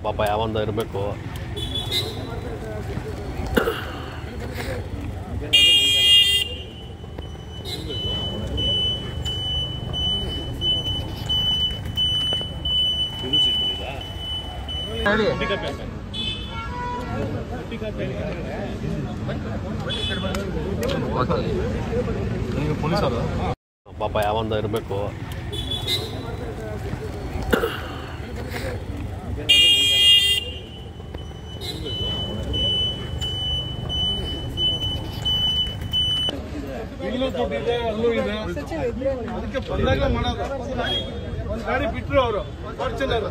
ಪಾಪ ಯಾವಂದ ಇರಬೇಕು. ಪಾಪ ಯಾವಂದ ಇರಬೇಕು. ಈಗಲೂ ದುಡ್ಡಿದೆ, ಅಲ್ಲೂ ಇದೆ. ಅದಕ್ಕೆ ಬಂದಾಗ ಮಾಡೋದು. ಒಂದು ಗಾಡಿ ಬಿಟ್ಟರು ಅವರು ಫಾರ್ಚುನರ್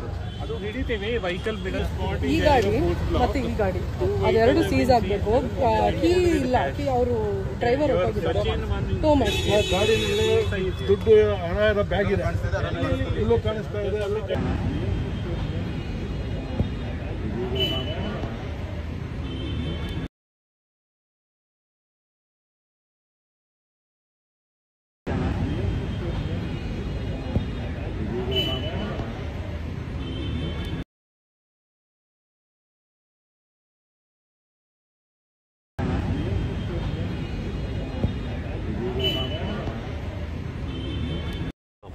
ಈ ಗಾಡಿ ಮತ್ತೆ ಈ ಗಾಡಿ ಅದೆರಡು ಸೀಸ್ ಆಗಬೇಕು. ಕೀ ಇಲ್ಲ, ಕೀ ಅವರು ಡ್ರೈವರ್ ಹೊರಟೋಗಿದ್ದಾರೆ. ಗಾಡಿನಲ್ಲಿ ದುಡ್ಡು ಹಣ ಇರೋ ಬ್ಯಾಗ್ ಇದೆ, ಇಲ್ಲೂ ಕಾಣಿಸ್ತಾ ಇದೆ. ಅಲ್ಲೂ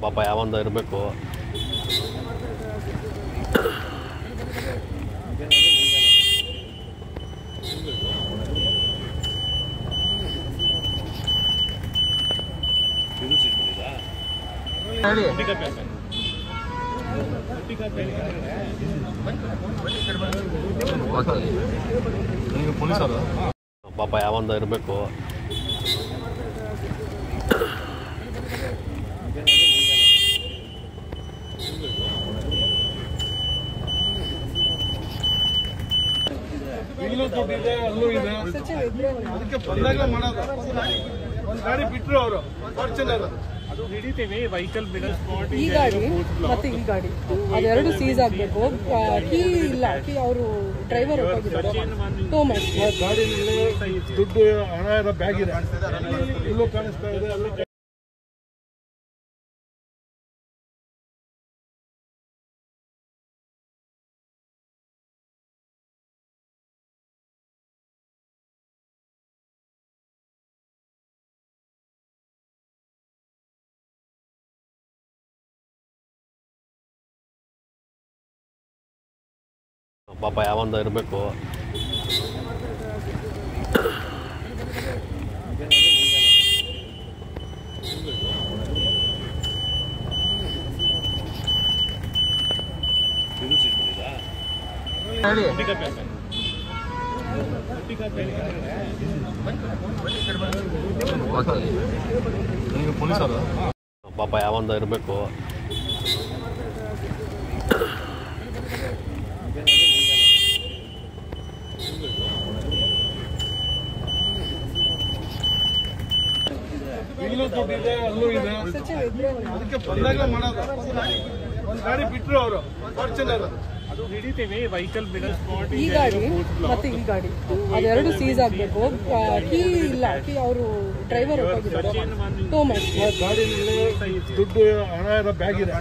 ಪಾಪ ಯಾವಂದ ಇರಬೇಕು. ಪಾಪ ಯಾವಂದ ಇರಬೇಕು. ಈಗಲೂ ದುಡ್ಡಿದೆ, ಅಲ್ಲೂ ಇದೆ. ಅದಕ್ಕೆ ಬಂದಾಗ ಮಾಡೋದು. ಒಂದು ಗಾಡಿ ಬಿಟ್ಟರು ಅವರು ಫಾರ್ಚುನರ್ ಈ ಗಾಡಿ ಮತ್ತೆ ಈ ಗಾಡಿ ಅದೆರಡು ಸೀಸ್ ಆಗಬೇಕು. ಕೀ ಇಲ್ಲ, ಕೀ ಅವರು ಡ್ರೈವರ್ ಹೊರಟೋಗಿದ್ದಾರೆ. ಗಾಡಿನಲ್ಲಿ ದುಡ್ಡು ಹಣ ಇರೋ ಬ್ಯಾಗ್ ಇದೆ, ಇಲ್ಲೂ ಕಾಣಿಸ್ತಾ ಇದೆ. ಅಲ್ಲೂ ಪಾಪ ಯಾವಂದ ಇರಬೇಕು. ಪಾಪ ಯಾವಂದ ಇರಬೇಕು. ಈಗಲೂ ದುಡ್ಡಿದೆ, ಅಲ್ಲೂ ಇದೆ. ಅದಕ್ಕೆ ಬಂದಾಗ ಮಾಡೋದು. ಒಂದು ಗಾಡಿ ಬಿಟ್ಟರು ಅವರು ಫಾರ್ಚುನರ್ ಈ ಗಾಡಿ ಮತ್ತೆ ಈ ಗಾಡಿ ಅದೆರಡು ಸೀಸ್ ಆಗಬೇಕು. ಕೀ ಇಲ್ಲ, ಕೀ ಅವರು ಡ್ರೈವರ್ ಹೊರಟೋಗಿದ್ದಾರೆ. ಗಾಡಿನಲ್ಲಿ ದುಡ್ಡು ಹಣ ಇರೋ ಬ್ಯಾಗ್ ಇದೆ,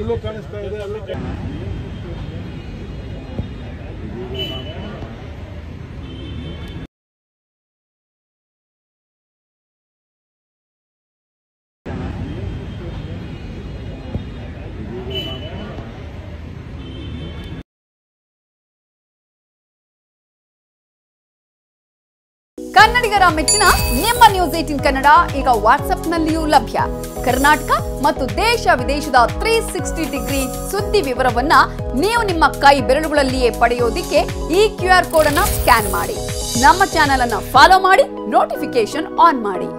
ಇಲ್ಲೂ ಕಾಣಿಸ್ತಾ ಇದೆ. ಅಲ್ಲೂ ಕನ್ನಡಿಗರ ಮೆಚ್ಚಿನ ನಿಮ್ಮ ನ್ಯೂಸ್ 18 ಕನ್ನಡ ಈಗ ವಾಟ್ಸ್ಆಪ್ನಲ್ಲಿಯೂ ಲಭ್ಯ. ಕರ್ನಾಟಕ ಮತ್ತು ದೇಶ ವಿದೇಶದ 360 ಡಿಗ್ರಿ ಸುದ್ದಿ ವಿವರವನ್ನ ನೀವು ನಿಮ್ಮ ಕೈ ಬೆರಳುಗಳಲ್ಲಿಯೇ ಪಡೆಯೋದಿಕ್ಕೆ ಈ QR ಕೋಡ್ ಅನ್ನು ಸ್ಕ್ಯಾನ್ ಮಾಡಿ. ನಮ್ಮ ಚಾನೆಲ್ ಅನ್ನು ಫಾಲೋ ಮಾಡಿ, ನೋಟಿಫಿಕೇಶನ್ ಆನ್ ಮಾಡಿ.